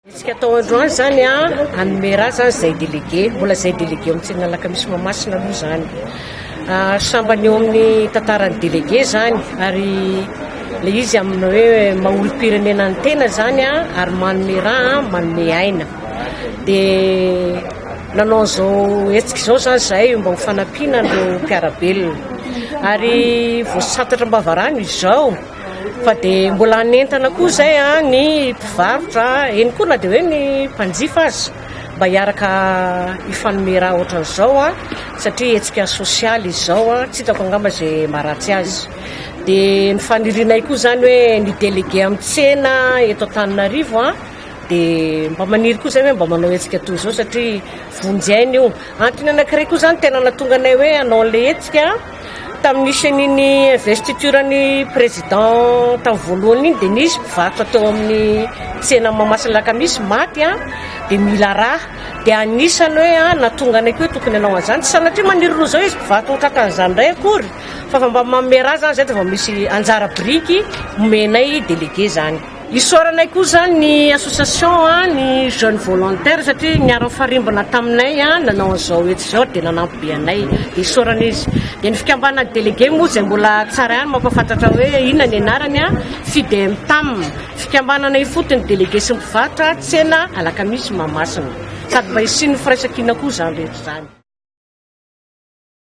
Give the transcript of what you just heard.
Isika atao androany zany hanome raha zany zay délégué, mbola zay délégué amintsena Alakamisy Mahamasina aloha zany. Sambany eo amin'ny tantaran'ny délégué zany ary le izy amin'ny hoe maolo-pirenena ny tena zany ary manome raha manome aina. Dia nanao zao hetsika zao zany zahay mba ho fanampiana andreo mpiarabelona ary voasatatra Mbavarano izao. Fa dia mbola hanentana koa zay ny mpivarotra, eny koa na dia hoe ny mpanjifa azy mba hiaraka hifanome raha ohatran'izao satria hetsika sosialy izao tsy hitako angamba zay maharatsy azy. Dia ny fanirinay koa zany hoe ny délégué amin'ny tsena eto Antananarivo dia mba maniry koa zay hoe mba manao hetsika toy izao satria vonjyaina io. Antony anankiray koa zany tena nahatonga anay hoe hanao le hetsika tamin'ny nisy investituran'ny président tamin'ny voalohany iny dia nisy mpivarotra teo amin'ny tsena Mahamasina Alakamisy maty dia mila raha dia anisany hoe nahatonga anay koa hoe tokony hanao an'izany. Tsy sanatria maniry roa zao izy mpivarotra ho trakan'izany indray akory fa mba manome raha zany zay dia efa misy anjara biriky omenay délégué zany. Isaoranay koa zany ny association ny jeunes volontaires satria niara farimbana taminay nanao an'izao hetsika dia nanampy be anay dia isaorana izy. Dia ny fikambanany délégué moa zay mbola tsara ihany mampafantatra hoe inona ny anarany FIDEMTAM, fikambanana ifotony délégué sy mpivarotra tsena Alakamisy Mahamasina. Sady mba hisian'ny firaisan-kina koa zany rehetra zany.